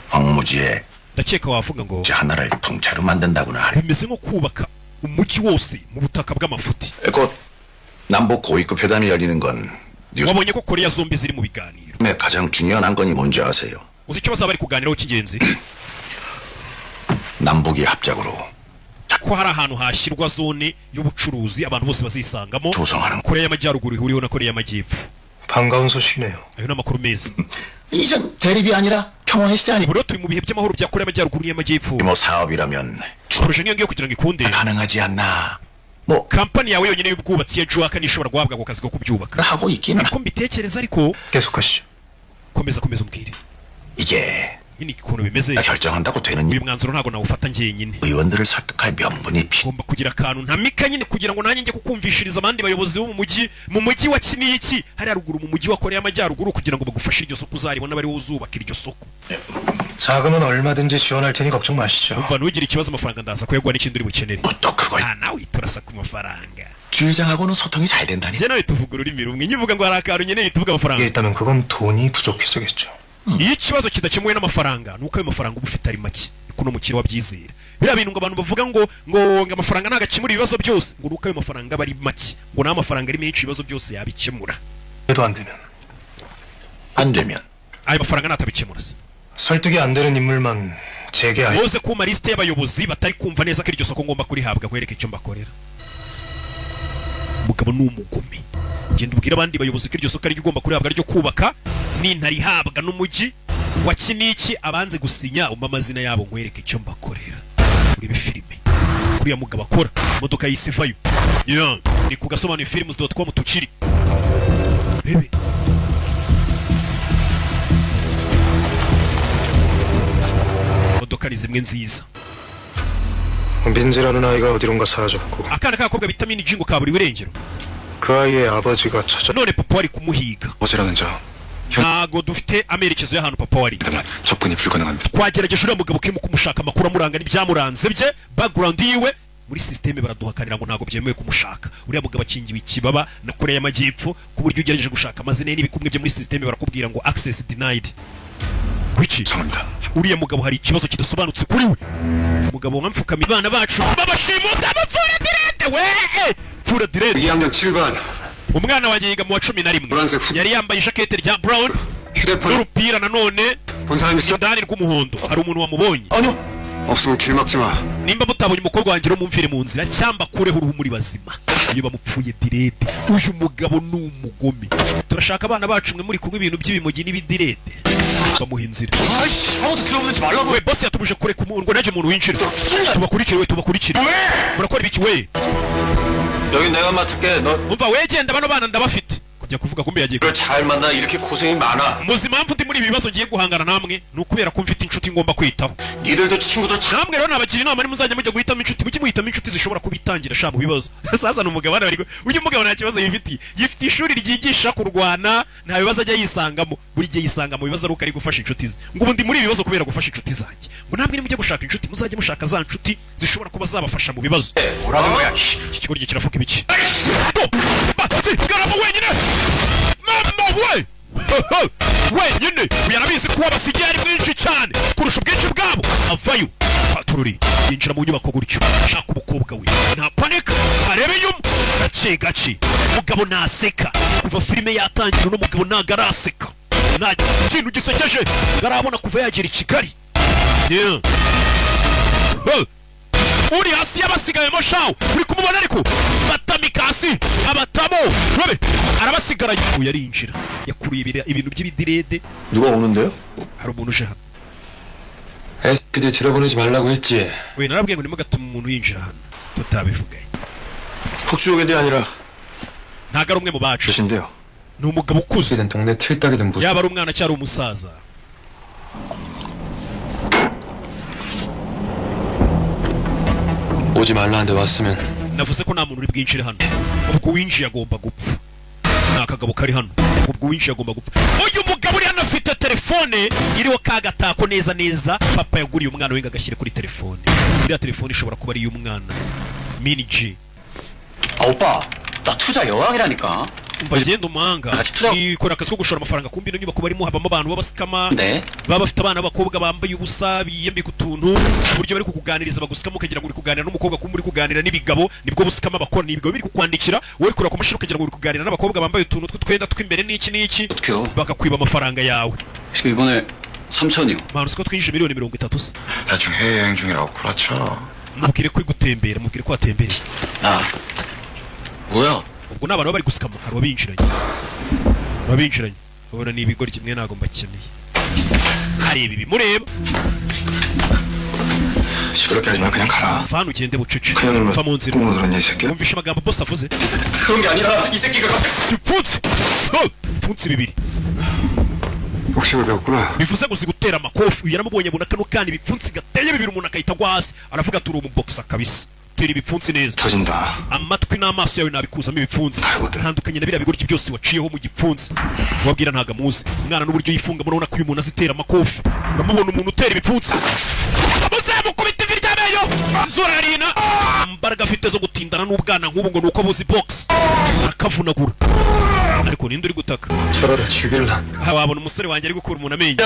[SPEAKER 9] 황무지에
[SPEAKER 2] ndakeka wavuga ngo
[SPEAKER 9] 하나를 통째로 만든다고나 할.
[SPEAKER 2] bimeze nko kubaka umujyi wose mu butaka bw'amafuti.
[SPEAKER 9] 곧 남북 고위급 회담이 열리는 건 뉴스의
[SPEAKER 2] wabonye ko Korea zombi ziri mu biganiro.
[SPEAKER 9] 가장 중요한 안건이 뭔지 아세요?
[SPEAKER 2] uzi icyo bazaba bari kuganiraho cy'ingenzi?
[SPEAKER 9] 남북이 합작으로
[SPEAKER 2] ko hari ahantu hashyirwa zone y'ubucuruzi abantu bose bazisangamo,
[SPEAKER 9] 조성하는.
[SPEAKER 2] Korea y'amajyaruguru ihuriyeho na Korea y'amajyepfo.
[SPEAKER 6] 반가운 소식이네요.
[SPEAKER 2] ayo ni amakuru meza.
[SPEAKER 9] 이전 대립이 아니라 평화의 시대
[SPEAKER 2] ubu rero turi mu bihe by'amahoro bya Korea y'amajyaruguru n'iy'amajyepfo.
[SPEAKER 9] 뭐 사업이라면
[SPEAKER 2] Porsche nk'iyo ngiyo kugira ngo ikunde,
[SPEAKER 9] 가능하지 않나. 뭐
[SPEAKER 2] kampani yawe yonyine y'ubwubatsi ya Juaka nishobora guhabwa ako kazi ko kubyubaka.
[SPEAKER 9] 하고 있기는
[SPEAKER 2] ko mbitekereza ariko
[SPEAKER 6] 계속하시죠.
[SPEAKER 2] komeza umbwire
[SPEAKER 9] 이게
[SPEAKER 2] nyine ukuntu bimeze.
[SPEAKER 9] 결정한다고 되는
[SPEAKER 2] uyu
[SPEAKER 9] 일.
[SPEAKER 2] mwanzuro ntabwo nawufata njyenyine,
[SPEAKER 9] 의원들을 설득할 명분이 필요.
[SPEAKER 2] ngomba kugira akantu ntamika nyine kugira ngo nanjye njye kukumvishiriza abandi bayobozi bo mu mujyi wa Kiniki hari haruguru mu mujyi wa Korea y'amajyaruguru kugira ngo bagufashe iryo soko uzaribona bari uzubaka iryo soko.
[SPEAKER 6] 자금은 얼마든지 지원할 테니 걱정 마시죠.
[SPEAKER 2] umva ntugire ikibazo, amafaranga ndaza kuyagwa n'ikindi uri bukenere.
[SPEAKER 9] 또 그걸
[SPEAKER 2] nawe turasa ku mafaranga.
[SPEAKER 9] 주회장하고는 소통이 잘 된다니.
[SPEAKER 2] njye nawe tuvuga ururimi rumwe, nyivuga ngo hari akantu nkeneye tuvuga
[SPEAKER 6] 이게
[SPEAKER 2] amafaranga.
[SPEAKER 6] 있다면 그건 돈이 부족해서겠죠.
[SPEAKER 2] iyo ikibazo kidakemuwe n'amafaranga nuko ayo mafaranga uba ufite ari make, niko n'umukire wabyizera. biriya bintu ngo abantu bavuga ngo amafaranga ntabwo akemura ibibazo byose, ngo nuko ayo mafaranga aba ari make, ngo naho amafaranga ari menshi ibibazo byose yabikemura.
[SPEAKER 6] 해도 안 되면
[SPEAKER 9] 안 되면
[SPEAKER 2] ayo mafaranga natabikemura se
[SPEAKER 6] 설득이 안 되는 인물만 제게
[SPEAKER 2] woze kuma lisite y'abayobozi batari kumva neza ko iryo soko ngomba kurihabwa nkwereke icyo mbakorera. umugabo ni umugome, genda ubwira abandi bayobozi ko iryo soko ari ryo ugomba kurihabwa ryo kubaka, nintarihabwa n'umujyi wa Kiniki abanze gusinya umpa amazina yabo nkwereke icyo mbakorera. urebe filime kuriya mugabo akora imodoka y'isivayo ni ku gasobanuye films.com tukiri bebe. imodoka ni zimwe nziza.
[SPEAKER 6] 민지라는 아이가 어디론가 사라졌고
[SPEAKER 2] akana k'agakobwa bita Minji ngo kaburiwe irengero,
[SPEAKER 6] 그 아이의 아버지가 찾아
[SPEAKER 2] none papa wari kumuhiga.
[SPEAKER 8] 아버지라는 자
[SPEAKER 2] ntago dufite amerekezo y'ahantu papa wari
[SPEAKER 9] 접근이 불가능합니다.
[SPEAKER 2] twagerageje uriya mugabo kirimo kumushaka amakuru amuranga n'ibyamuranze bye background yiwe muri systeme baraduhakanira ngo ntago byemewe kumushaka uriya mugabo akingiwe ikibaba na Korea y'Amajyepfo ku buryo ugerageje gushaka amazina ye n'ibikumwe bye muri systeme barakubwira ngo access denied wiki uriya mugabo hari ikibazo kidasobanutse kuri we umugabo wamfukama ibana bacu babashimuta bapfura direct we pfura direct
[SPEAKER 5] 2학년 7반
[SPEAKER 2] umwana wanjye yiga mu wa 11 yari yambaye ijakete rya brown n'urupira nanone
[SPEAKER 5] 본 사람 있어?
[SPEAKER 2] indani rw'umuhondo hari umuntu wamubonye
[SPEAKER 5] 아니요. 없으면 길 막지 마.
[SPEAKER 2] nimba mutabonye umukobwa wanjye mumvire mu nzira cyamba kureho uruhu muri bazima iyo bamupfuye direde uyu mugabo ni umugome turashaka abana bacu mwe muri kumwe ibintu by'ibimogi n'ibidirede bamuha inzira
[SPEAKER 6] 아이씨, 아무도 들어보지 말라고.
[SPEAKER 2] we boss yatubuje kureka umuntu naje umuntu winjira tubakurikire murakora ibiki we
[SPEAKER 5] 여기 내가 맡을게. 너
[SPEAKER 2] umva wegenda bano bana ndabafite kujya kuvuga kumbe yagiye
[SPEAKER 5] 이걸 잘 만나 이렇게 고생이 많아.
[SPEAKER 2] muzi impamvu ndi muri ibi bibazo ngiye guhangana namwe ni ukubera ko mfite inshuti ngomba kwitaho
[SPEAKER 5] 니들도 친구도 참.
[SPEAKER 2] namwe rero nabagira inama nimuzajya mujya guhitamo inshuti mujye muhitamo inshuti zishobora kubitangira sha mu bibazo sasa n'umugabo bari uyu mugabo nta kibazo yifite ishuri ryigisha kurwana nta bibazo ajya yisangamo buri gihe yisanga mu bibazo aruko ari gufasha inshuti ze ngo ubundi muri ibi bibazo kubera gufasha inshuti zanjye ngo namwe nimujye gushaka inshuti muzajye mushaka za nshuti zishobora kuba zabafasha mu bibazo
[SPEAKER 5] 뭐라는 거야?
[SPEAKER 2] iki kigo kirafuka ibiki garama wenyine mama we wenyine uyarabizi kuba basigaye ari mwinshi cyane kurusha ubwinshi bwabo avayo patururi yinjira mu nyubako gutyo ashaka umukobwa we nta panika arebe inyuma gake umugabo naseka kuva filime yatangira uno mugabo ntago araseka nta kintu gisekeje ngarabona kuva yagera i Kigali uri hasi y'abasigayemo shawo uri kumubona ariko batamika hasi abatamo robe arabasigaranye uyu yarinjira yakuruye ibintu by'ibidirede
[SPEAKER 6] 누가 오는데요?
[SPEAKER 2] hari umuntu uje hano
[SPEAKER 5] 애새끼들 들여보내지 말라고 했지.
[SPEAKER 2] we narabwiye ngo nimugatuma umuntu yinjira hano tutabivugaye
[SPEAKER 6] 폭주족이 아니라
[SPEAKER 2] ntago ari umwe mu bacu
[SPEAKER 6] 계신데요.
[SPEAKER 2] ni umugabo ukuze
[SPEAKER 5] 든 동네 틀딱이든 무슨.
[SPEAKER 2] yaba ari umwana cyangwa umusaza
[SPEAKER 5] 오지 말라는데 왔으면
[SPEAKER 2] navuze ko nta muntu uri bwinjire hano ubwo winjiye agomba gupfa nta kagabo kari hano ubwo winjiye agomba gupfa uyu mugabo uri hano afite telefone iriho ka gatako neza papa yaguriye umwana we ngo agashyire kuri telefone iriya telefone ishobora kuba ari iy'umwana mini G
[SPEAKER 10] 아 오빠 나 투자 여왕이라니까.
[SPEAKER 2] umva genda umuhanga ikora akazi ko gushora amafaranga kumbi ino nyubako barimo habamo abantu b'abasikama
[SPEAKER 10] 네.
[SPEAKER 2] baba bafite abana b'abakobwa bambaye ubusa biyambika utuntu ku buryo bari kukuganiriza bagusikama ukagira ngo uri kuganira n'umukobwa kumbi uri kuganira n'ibigabo nibwo busikama bakora ni ibigabo biri kukwandikira wowe kurira ku mashini ukagira ngo uri kuganira n'abakobwa bambaye utuntu tw'utwenda tw'imbere n'iki
[SPEAKER 10] 어떡해요?
[SPEAKER 2] bakakwiba amafaranga yawe
[SPEAKER 10] 지금 이번에 3천이요.
[SPEAKER 2] mpano siko twinjije miliyoni 30
[SPEAKER 9] 대충 해외여행 중이라고 구라쳐.
[SPEAKER 2] mubwire ko uri gutembera mubwire ko watembereye
[SPEAKER 9] 아, 뭐야?
[SPEAKER 2] ubwo ni abantu baba bari gusikama hari abinjiranye ubona ni ibigori kimwe ntago mbakeneye hari ibi bimureba
[SPEAKER 9] 시끄럽게 하지만 그냥 가라.
[SPEAKER 2] vana ugende bucece
[SPEAKER 9] 그냥 놀면
[SPEAKER 2] va mu nzira
[SPEAKER 9] 꿈으로 들었냐 이 새끼야?
[SPEAKER 2] wumvishe amagambo boss avuze
[SPEAKER 5] 그런 게 아니라 이 새끼가
[SPEAKER 2] ipfunsi bibiri
[SPEAKER 5] 복싱을 배웠구나.
[SPEAKER 2] bivuze gusa gutera amakofi uyu yaramubonye abona kano kandi ibipfunsi gateye bibiri umuntu akahita agwa hasi aravuga ati uri umubokisa kabisa tera ibipfunsi neza
[SPEAKER 9] 터진다.
[SPEAKER 2] amatwi n'amaso yawe nabikuzamo ibipfunsi
[SPEAKER 9] Ntabwo.
[SPEAKER 2] ntandukanye na biriya bigoryi byose waciyeho mu gipfunsi ubabwira ntago amuzi umwana n'uburyo yifunga murabona ko uyu muntu azitera amakofi uramubona umuntu utera ibipfunsi muzamukubita ivi ry'amenyo zurarina imbaraga afite zo gutindana n'ubwana nk'ubu ngo ni uko abuzi box arakavunagura ariko ninde uri gutaka
[SPEAKER 5] 저러다 죽일라.
[SPEAKER 2] aha wabona umusore wanjye ari gukura umuntu amenyo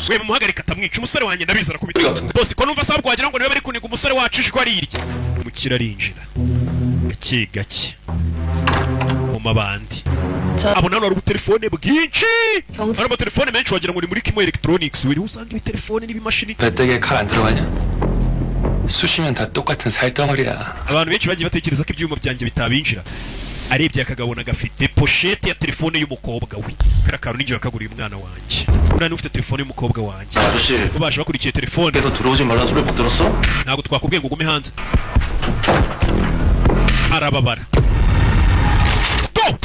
[SPEAKER 2] we mumuhagarika atamwica umusore wanjye ndabizi arakubita bose ko numva asaba wagira ngo niwe bari kuniga umusore wacu ijwi arirya umukira arinjira gake mu mabandi abona hano hari ubutelefone bwinshi hari amatelefone menshi wagira ngo ni muri Kimo Electronics wiriho usanga ibitelefone n'ibimashini
[SPEAKER 5] 배때기에 칼 안 들어가냐? 쑤시면 다 똑같은 살덩어리야.
[SPEAKER 2] abantu benshi bagiye batekereza ko ibyuma byanjye bitabinjira arebye akagabona gafite pochette ya telefone y'umukobwa we kara kantu n'igihe akaguriye umwana wanjye urani ufite telefone y'umukobwa wanjye
[SPEAKER 5] 아저씨,
[SPEAKER 2] ubasha bakurikiye telefone
[SPEAKER 5] 밖에서 들어오지 말라는 소리 못 들었어?
[SPEAKER 2] ntabwo twakubwiye ngo ugume hanze arababara stop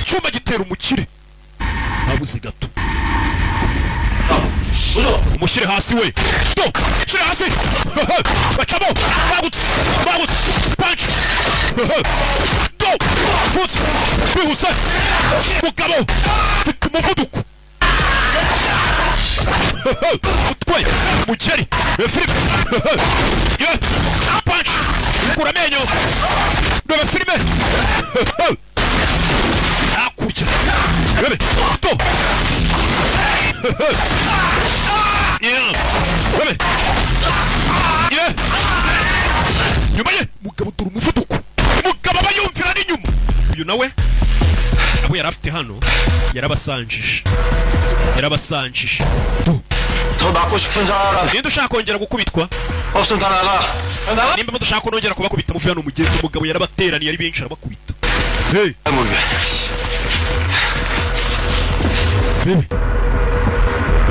[SPEAKER 2] cyuma gitera umukire habuze gato umushyire hasi we stop shyire hasi bacamo bagutse punch stop foot bihuse mugabo mfite umuvuduko utwaye umukeri filime punch ukura amenyo reba filime hakurya rebe to rebe nyuma ye mugabo dore umuvuduko umugabo aba yumvira n'inyuma uyu nawe abo yari afite hano yarabasanjije
[SPEAKER 10] 더 맞고 싶은 사람
[SPEAKER 2] ninde ushaka kongera gukubitwa
[SPEAKER 10] 없으면 다 나가.
[SPEAKER 2] nimba mudushaka kongera kubakubita muvuye hano mugende umugabo yarabateraniye ari benshi arabakubita hey bebe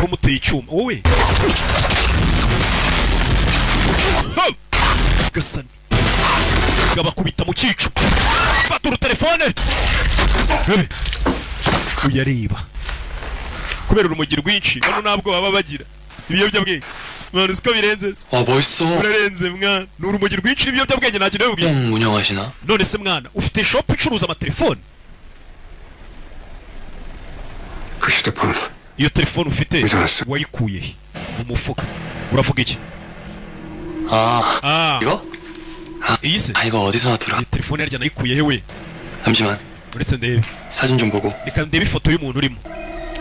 [SPEAKER 2] umuteye icyuma wowe gasani gabakubita mu cyico fata urutelefone bebe uyareba kubera urumogi rwinshi hano ntabwo baba bagira ibiyobyabwenge mwana siko birenze
[SPEAKER 5] 멋있어.
[SPEAKER 2] urarenze mwana ni urumogi rwinshi ibiyobyabwenge nta kintu bibwiye
[SPEAKER 5] 형 운영하시나?
[SPEAKER 2] none se mwana ufite shop icuruza amatelefone
[SPEAKER 6] 그 휴대폰
[SPEAKER 2] iyo telefone ufite
[SPEAKER 6] 이상했어.
[SPEAKER 2] wayikuye he mu mufuka uravuga iki
[SPEAKER 5] 아, 이거?
[SPEAKER 2] iyi se
[SPEAKER 5] 아, 이거 어디서 났더라?
[SPEAKER 2] iyi telefone yarya nayikuye he we
[SPEAKER 5] 잠시만.
[SPEAKER 2] uretse ndebe
[SPEAKER 5] 사진 좀 보고.
[SPEAKER 2] reka ndebe ifoto y'umuntu urimo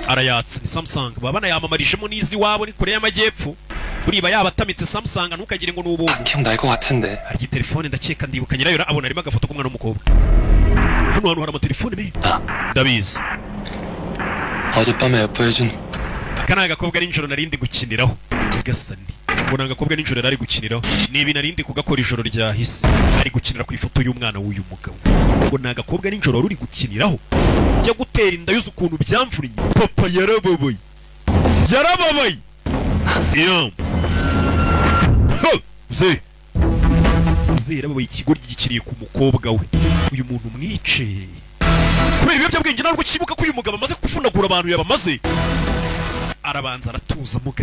[SPEAKER 2] arayatsa ni Samsung baba banayamamarijemo n'izi wabo ni Korea y'Amajyepfo buriba yabatamitse Samsung ntukagire ngo ni ubuntu
[SPEAKER 5] 기억날 것 같은데.
[SPEAKER 2] hari iyi telefone ndakeka ndibuka nyirayo abona arimo agafoto k'umwana w'umukobwa hano hantu hari amatelefone menshi ndabizi
[SPEAKER 5] 어젯밤에 예뻐해준
[SPEAKER 2] aka ni agakobwa nijoro narindi gukiniraho nyagasani ngo ni agakobwa nijoro nari gukiniraho ni ibi narindi kugakora ijoro ryahise ari gukinira ku ifoto y'umwana w'uyu mugabo ngo ni agakobwa nijoro ruri gukiniraho jya gutera inda yuze ukuntu byamvuriye papa yarababaye iyo uze yarababaye ikigoryi gikiriye ku mukobwa we uyu muntu mwice kubera ibiyobyabwenge ntabwo ukibuka ko uyu mugabo amaze kufunagura abantu yabamaze arabanza aratuzamo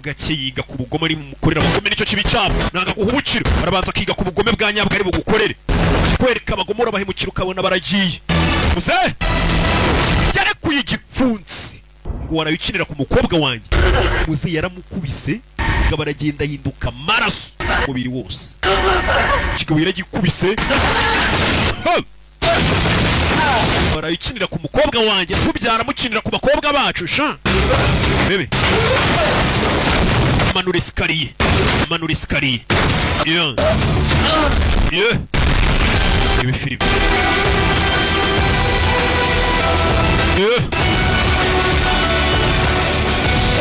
[SPEAKER 2] gake yiga ku bugome ari bumukorera abagome nicyo kibi cyabo nanga guhubukira arabanza akiga ku bugome bwa nyabwo ari bugukorere kikwereka abagome urabahemukira ukabona baragiye muze yarekuye igipfunsi ngo warayikinira ku mukobwa wanjye muze yaramukubise umugabo aragenda ahinduka amaraso umubiri wose kigabo yaragikubise barayikinira ku mukobwa wanjye tubyara mukinira ku bakobwa bacu sha bebe manura isikariye iyo ibi filime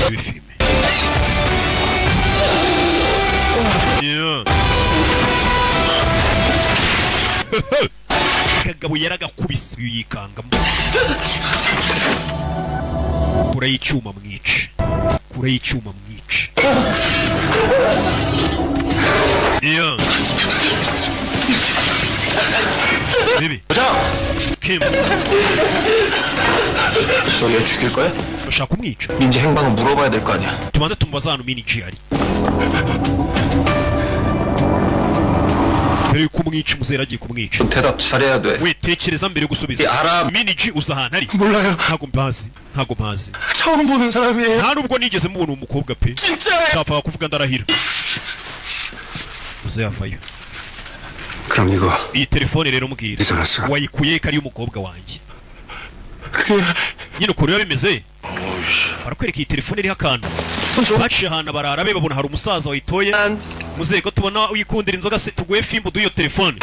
[SPEAKER 2] ibi filime kagabo yaragakubise uyu yikangamo kura y'icyuma mwice iyo bibi Kim
[SPEAKER 10] 너 얘 죽일 거야?
[SPEAKER 2] bashaka kumwica
[SPEAKER 10] 민지 행방은 물어봐야 될 거 아니야.
[SPEAKER 2] tubanze tumubaza hano miniji ari mbere yuko umwica muzera agiye kumwica
[SPEAKER 10] 대답 잘해야 돼.
[SPEAKER 2] witekereza mbere yo gusubiza
[SPEAKER 10] 알아.
[SPEAKER 2] miniji uza ahantu ari
[SPEAKER 10] 몰라요.
[SPEAKER 2] ntago mpazi
[SPEAKER 10] 처음 보는 사람이에요.
[SPEAKER 2] nta nubwo nigeze mubona uwo mukobwa pe
[SPEAKER 10] 진짜예요.
[SPEAKER 2] nshaka kuvuga ndarahira muze yavayo
[SPEAKER 6] 그럼 이거
[SPEAKER 2] iyi telefone rero mbwira
[SPEAKER 6] 이상했어.
[SPEAKER 2] wayikuye ko ari umukobwa wanjye
[SPEAKER 10] 그게
[SPEAKER 2] nyine ukuntu biba bimeze barakwereka iyi telefone iriho akantu baciye ahantu barara be babona hari umusaza wayitoye muze ko tubona uyikundira inzoga se tuguhe fimbo duyo telefone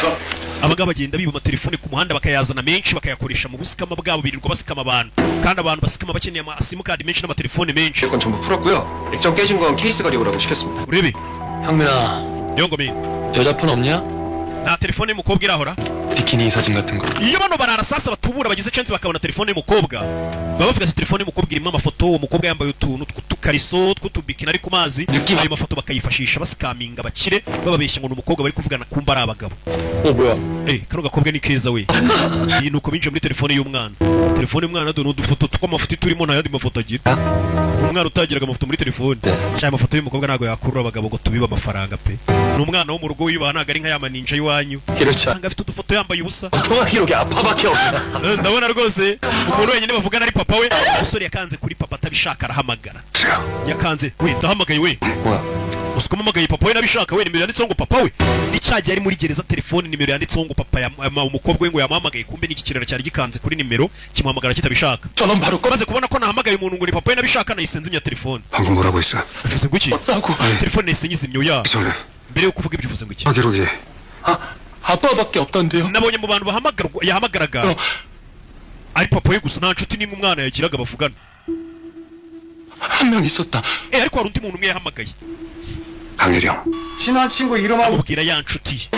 [SPEAKER 2] abagabo bagenda biba amatelefone ku muhanda bakayazana menshi bakayakoresha mu busikama bwabo birirwa basikama abantu kandi abantu basikama bakeneye amasimukadi menshi n'amatelefone menshi
[SPEAKER 10] 건 전부 풀었고요. 액정 깨진 건 케이스 가리오라고 시켰습니다.
[SPEAKER 2] urebe
[SPEAKER 5] 형민아,
[SPEAKER 2] yongomin
[SPEAKER 5] 여자 폰 없냐?
[SPEAKER 2] nta telefone y'umukobwa irahora
[SPEAKER 5] 비키니 사진 같은 거.
[SPEAKER 2] iyo bano barara sasa batubura bagize chance bakabona telefone y'umukobwa baba bavuga ati telefone y'umukobwa irimo amafoto uwo mukobwa yambaye utuntu tw'utukariso tw'utubikini ari ku mazi ayo mafoto bakayifashisha basikaminga bakire bababeshya ngo ni umukobwa bari kuvugana kumba ari abagabo
[SPEAKER 10] 뭐야?
[SPEAKER 2] kano gakobwa ni keza we iyi nuko binjiye muri telefone y'umwana telefone y'umwana dore udufoto tw'amafoto turimo nta yandi mafoto agira umwana utagiraga amafoto muri telefone cyane amafoto y'umukobwa ntago yakurura abagabo ngo tubibe amafaranga pe ni umwana wo mu rugo wiyubaha ntago ari nka ya maninja y'iwanyu
[SPEAKER 10] 그렇죠.
[SPEAKER 2] usanga afite udufoto yambaye ubusa
[SPEAKER 6] 통화 기록에 아빠밖에 없다.
[SPEAKER 2] ndabona rwose umuntu wenyine bavugana ari papa we. umusore yakanze kuri papa atabishaka arahamagara. yakanze we ndahamagaye we usiko mpamagaye papa we nabishaka we nimero yanditseho ngo papa we nicyagiye ari muri gereza telefone nimero yanditseho ngo papa umukobwa we ngo yamuhamagaye kumbe n'iki kiraro cyari gikanze kuri nimero kimuhamagara kitabishaka.
[SPEAKER 5] 저는 바로
[SPEAKER 2] maze kubona ko nahamagaye umuntu ngo ni papa we nabishaka nahise nzimya telefone.
[SPEAKER 6] 방금 뭐라고 했어?
[SPEAKER 2] uvuze ngo iki? telefone nahise nyizimya oya.
[SPEAKER 6] 전에
[SPEAKER 2] mbere yo kuvuga ibyo uvuze ngo iki?
[SPEAKER 6] 통화 기록에
[SPEAKER 5] 아빠밖에 없던데요.
[SPEAKER 2] nabonye mu bantu yahamagaraga ari papa we gusa nta nshuti n'imwe umwana yagiraga bavugana.
[SPEAKER 5] 한 명 있었다.
[SPEAKER 2] ariko hari undi muntu umwe yahamagaye
[SPEAKER 6] 강혜령. 친한 친구 이름하고
[SPEAKER 2] amubwira ya nshuti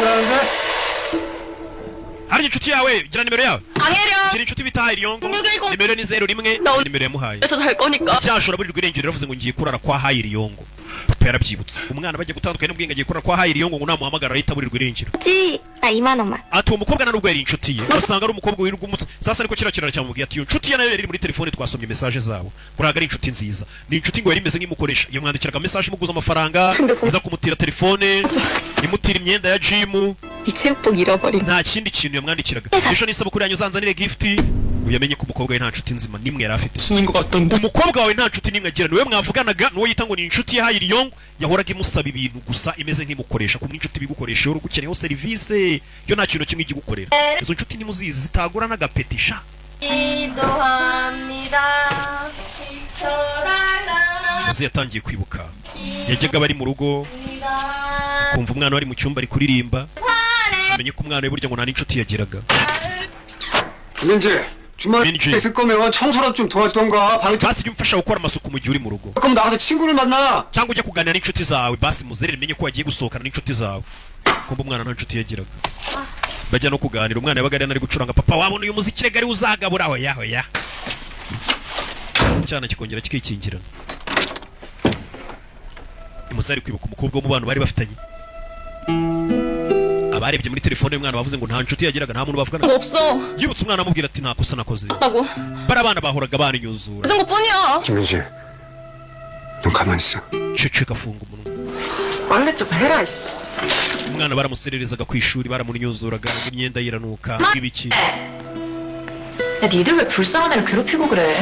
[SPEAKER 2] hari inshuti yawe gira nimero yawe.
[SPEAKER 4] 강혜령
[SPEAKER 2] gira inshuti bita Hayiriyongo
[SPEAKER 4] 1610.
[SPEAKER 2] nimero ni 01
[SPEAKER 4] 나
[SPEAKER 2] nimero yamuhaye.
[SPEAKER 4] 그래서 잘 거니까
[SPEAKER 2] cyashora buri rwirengero yaravuze ngo ngiye kurara kwa Hayiriyongo. papa yarabyibutse umwana bajya gutandukana n'ubwenge agiye kurara kwa Hayiriyongo ngo namuhamagara ahita buri rwirengero.
[SPEAKER 7] 나 2만 원만.
[SPEAKER 2] ati uwo mukobwa nubwo yari inshuti ye basanga ari umukobwa wirirwa umutwe sasa ariko kira kirara cyamubwiye ati iyo inshuti ye nayo yari muri telefone twasomye message zabo kuraga ari inshuti nziza ni inshuti ngo yari imeze nk'imukoresha yamwandikiraga message imuguza amafaranga iza kumutira telefone imutira imyenda ya gym
[SPEAKER 3] 이 체육복 잃어버린
[SPEAKER 2] nta kindi kintu yamwandikiraga ejo nisaba kuri yanyu zanzanire gift uyamenye ko umukobwa we nta nshuti nzima nimwe yari afite.
[SPEAKER 5] 쓰는 것 같던데.
[SPEAKER 2] umukobwa wawe nta nshuti nimwe agira niwe mwavuganaga nuwo yita ngo ni inshuti ye Hayiriyongo yahoraga imusaba ibintu gusa imeze nk'imukoresha kumwe inshuti bigukoresha uri gukeneyeho serivisi yo nta kintu kimwe igigukorera. izo nshuti nimuzizi zitagura n'agapetisha. muze yatangiye kwibuka yajyaga bari mu rugo akumva umwana wari mu cyumba ari kuririmba amenye ko umwana we burya ngo nta n'inshuti yagiraga.
[SPEAKER 6] 민지 주말에
[SPEAKER 2] 민지.
[SPEAKER 6] 있을 거면 청소라도 좀 도와주던가. 방에
[SPEAKER 2] basi jya umfasha gukora amasuku mu gihe uri mu rugo
[SPEAKER 6] 그럼 나가서 친구를 만나.
[SPEAKER 2] cyangwa ujya kuganira n'inshuti zawe basi muzerere menye ko wagiye gusohokana n'inshuti zawe kumva umwana nta nshuti yagiraga. bajya no kuganira umwana yabaga ari gucuranga papa wabona uyu muziki rega ari uzagabura hoya hoya cyana kikongera kikikingirana. imuzari kwibuka umukobwa wo mu bantu bari bafitanye abarebye muri telefone y'umwana bavuze ngo nta nshuti yagiraga nta muntu bavugana.
[SPEAKER 4] 없어
[SPEAKER 2] yibutse umwana amubwira ati nta kosa nakoze
[SPEAKER 4] 라고
[SPEAKER 2] bari abana bahoraga baninyuzura.
[SPEAKER 4] 그런 것뿐이야
[SPEAKER 6] 김민지, 넌 가만히 있어.
[SPEAKER 2] ceceka afunga umunwa.
[SPEAKER 4] 빨래 좀 해라
[SPEAKER 2] umwana baramusererezaga ku ishuri baramunyuzuraga imyenda yiranuka ibiki
[SPEAKER 3] 야 니들 왜 불쌍한 애를 괴롭히고 그래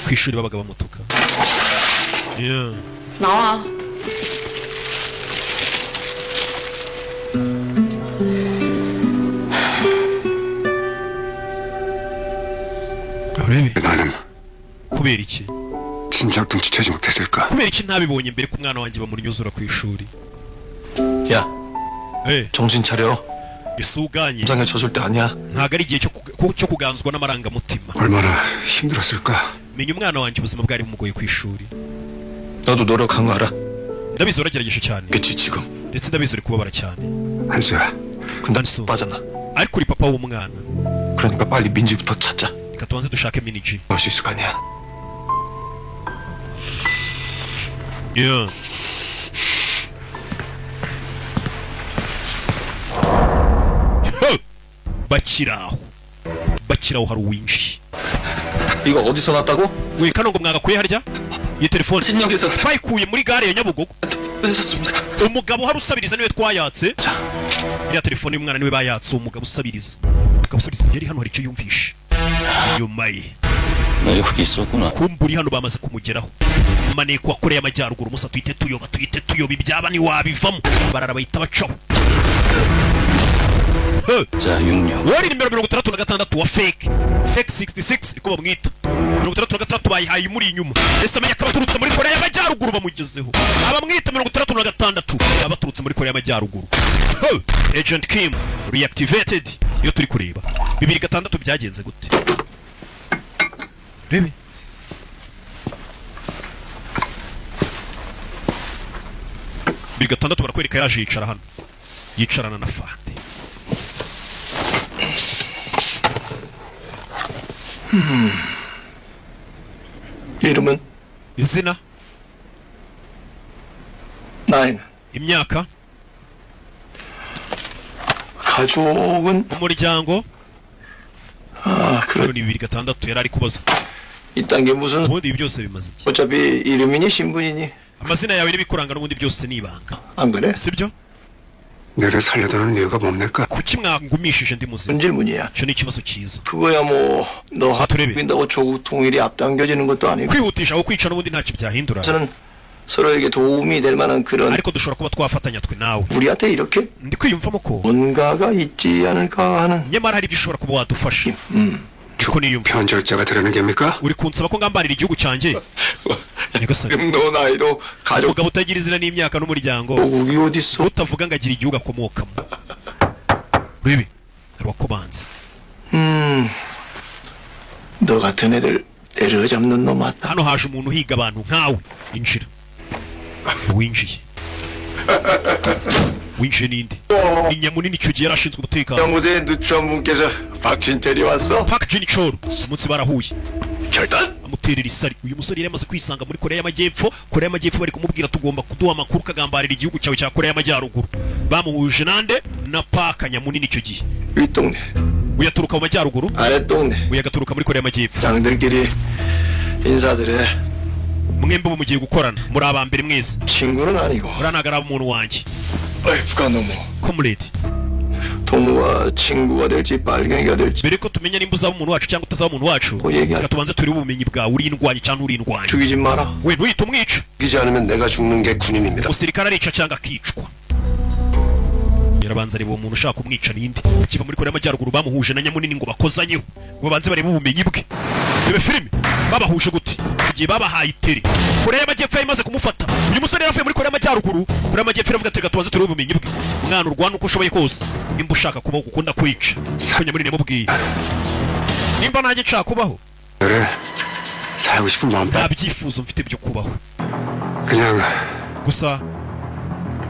[SPEAKER 2] ku ishuri babaga bamutuka. Yeah.
[SPEAKER 4] 나와
[SPEAKER 2] urebe
[SPEAKER 6] 나는
[SPEAKER 2] kubera iki
[SPEAKER 6] 진작 눈치채지 못했을까?
[SPEAKER 2] kubera iki ntabibonye mbere ko umwana wanjye bamunyuzura ku ishuri.
[SPEAKER 6] 야,
[SPEAKER 2] Eh,
[SPEAKER 6] 정신 차려.
[SPEAKER 2] isuganye
[SPEAKER 6] 감상에 젖을 때 아니야.
[SPEAKER 2] ntabwo ari igihe cyo kuganzwa n'amarangamutima.
[SPEAKER 6] 얼마나 힘들었을까?
[SPEAKER 2] menya umwana wanjye ubuzima bwari bumugoye ku ishuri.
[SPEAKER 6] 너도 노력한 거 알아?
[SPEAKER 2] ndabizi uragerageje cyane
[SPEAKER 6] 그치 지금.
[SPEAKER 2] ndetse ndabizi uri kubabara cyane
[SPEAKER 6] 한수야, 근데
[SPEAKER 2] 한수.
[SPEAKER 6] 빠잖아.
[SPEAKER 2] ariko uri papa w'umwana
[SPEAKER 6] 그러니까 빨리 민지부터 찾자.
[SPEAKER 2] reka tubanze dushake miniji.
[SPEAKER 6] 올 수 있을 거 아니야.
[SPEAKER 2] Yeah. bakiraho hari uwinjiye.
[SPEAKER 6] 이거 어디서 났다고?
[SPEAKER 2] we kano ngo mwagakuye harya iyi telefone
[SPEAKER 6] 신역에서
[SPEAKER 2] twayikuye muri gare ya Nyabugogo.
[SPEAKER 6] 뺏었습니다.
[SPEAKER 2] umugabo hari usabiriza niwe twayatse iriya telefone y'umwana niwe bayatse uwo mugabo usabiriza yari hano hari icyo yumvishe nyuma ye
[SPEAKER 10] 너 여기 있었구나.
[SPEAKER 2] kumbura hano bamaze kumugeraho maneko wakoreye amajyaruguru musa tuhite tuyoba ibyaba ntiwabivamo barara bahita bacaho.
[SPEAKER 10] 자, 6년.
[SPEAKER 2] wari nimero 66 wa fake 66 niko bamwita 66 bayihaye muri inyuma ese amenya ko abaturutse muri Korea y'Amajyaruguru bamugezeho abamwita 66 abaturutse muri Korea y'Amajyaruguru. Agent Kim reactivated iyo turi kureba 2006 byagenze gute rebe 2006 barakwereka yaje yicara hano yicarana na Fande.
[SPEAKER 6] 이름은
[SPEAKER 2] izina
[SPEAKER 6] 나인.
[SPEAKER 2] imyaka
[SPEAKER 6] 가족은
[SPEAKER 2] umuryango
[SPEAKER 6] 아 그런
[SPEAKER 2] ni 2006 yari ari kubaza
[SPEAKER 6] 이딴 게 무슨
[SPEAKER 2] ubundi ibi byose bimaze iki
[SPEAKER 6] 어차피 이름이니 신분이니
[SPEAKER 2] amazina yawe n'ibikuranga n'ubundi byose ni ibanga
[SPEAKER 6] 안 그래?
[SPEAKER 2] sibyo
[SPEAKER 6] 내를 살려두는 이유가 뭡니까?
[SPEAKER 2] kuki mwangumishije ndi muzima
[SPEAKER 11] 질문이야.
[SPEAKER 2] icyo ni ikibazo cyiza
[SPEAKER 11] 그거야 뭐 너
[SPEAKER 2] 하트레비.
[SPEAKER 11] 합인다고 조국 통일이 앞당겨지는 것도 아니고
[SPEAKER 2] kwihutisha aho kwica n'ubundi ntacyo byahindura
[SPEAKER 11] 저는 서로에게 도움이 될 만한 그런
[SPEAKER 2] ariko dushobora kuba twafatanya twe nawe
[SPEAKER 11] 우리한테 이렇게
[SPEAKER 2] ndi kwiyumvamo ko
[SPEAKER 11] 뭔가가 있지 않을까 하는
[SPEAKER 2] nyamara hari ibyo ushobora kuba wadufasha niko niyumva
[SPEAKER 6] 편절자가 되려는 겁니까?
[SPEAKER 2] uri kunsaba ko ngambanira igihugu cyanjye nyagasani
[SPEAKER 11] 지금 너 나이도 가족
[SPEAKER 2] umugabo utagira izina n'imyaka n'umuryango
[SPEAKER 11] 보국이 어딨어
[SPEAKER 2] utavuga ngo agira igihugu akomokamo uribi hari wakubanza
[SPEAKER 11] 너 같은 애들 때려잡는 놈 맞다
[SPEAKER 2] hano haje umuntu uhiga abantu nkawe injira winjiye winjiye ninde ni nyamunini icyo gihe yarashinzwe umutekano
[SPEAKER 11] 연구소에 누추한 분께서 박신철이 왔어
[SPEAKER 2] Park Jin-chol umunsi barahuye
[SPEAKER 11] 결단
[SPEAKER 2] amuterera isari uyu musore yari amaze kwisanga muri Korea y'Amajyepfo bari kumubwira tugomba kuduha amakuru kagambarira igihugu cyawe cya Korea y'Amajyaruguru bamuhuje nande na Park Nyamunini icyo gihe
[SPEAKER 11] 윗동네
[SPEAKER 2] uyaturuka mu majyaruguru
[SPEAKER 11] 아랫동네
[SPEAKER 2] uyagaturuka muri Korea y'Amajyepfo
[SPEAKER 11] 장들끼리 인사드려
[SPEAKER 2] mwembi ubu mugiye gukorana muri abambere mwese
[SPEAKER 11] 친구는 아니고
[SPEAKER 2] uranagara umuntu wanjye
[SPEAKER 11] 와이프가 너무
[SPEAKER 2] comrade
[SPEAKER 11] 동무와 친구가 될지 빨갱이가 될지
[SPEAKER 2] mbere ko tumenya nimba uzaba umuntu wacu cyangwa utazaba umuntu wacu reka tubanze turebe ubumenyi bwawe uri indwanyi cyangwa uri indwanyi
[SPEAKER 11] 죽이지 마라
[SPEAKER 2] we ntuyite umwica
[SPEAKER 6] 죽이지 않으면 내가 죽는 게 군인입니다.
[SPEAKER 2] umusirikare arica cyangwa akicwa yarabanza areba uwo muntu ushaka kumwica ninde akiva muri Korea y'Amajyaruguru bamuhuje na Nyamunini ngo bakozanyeho ngo babanze barebe ubumenyi bwe dore filime babahuje gute icyo gihe babahaye itere Korea y'Amajyepfo yari imaze kumufata uyu musore yaravuye muri Korea y'Amajyaruguru Korea y'Amajyepfo iravuga ati reka tubanze turebe ubumenyi bwe umwana urwana uko ushoboye kose nimba ushaka kubaho ukunda kwica ko Nyamunini yamubwiye nimba nanjye nshaka kubaho
[SPEAKER 6] 그래, 살고 싶은 마음
[SPEAKER 2] nta byifuzo mfite byo kubaho
[SPEAKER 6] 그냥
[SPEAKER 2] gusa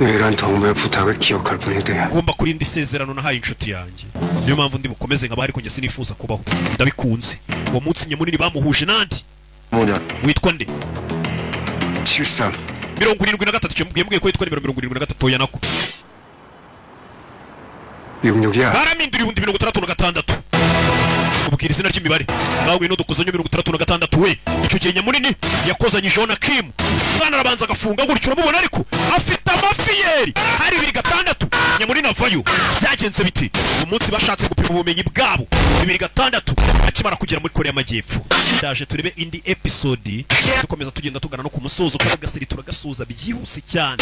[SPEAKER 6] 이런 동무의 부탁을 기억할 뿐인데
[SPEAKER 2] ngomba kurinda isezerano nahaye inshuti yanjye niyo mpamvu ndi bukomeze nkaba ariko njye sinifuza kubaho ndabikunze uwo munsi Nyamunini bamuhuje nandi
[SPEAKER 6] 뭐냐?
[SPEAKER 2] witwa nde
[SPEAKER 6] 73
[SPEAKER 2] 73 cyo mbwiye ko yitwa 73 oya nako
[SPEAKER 6] 66이야.
[SPEAKER 2] baramindura 66 ubwira izina ry'imibare ngaho ngwino dukozanye 66 we icyo gihe Nyamunini yakozanyijeho na Kim umwana arabanza agafunga gutyo uramubona ariko afite amafiyeri hari 26 Nyamunini avayo byagenze biti uyu munsi bashatse gupima ubumenyi bwabo 26 akimara kugera muri Korea y'Amajyepfo ndaje turebe indi episode dukomeza tugenda tugana no ku musozo kandi gasiri turagasuza byihuse cyane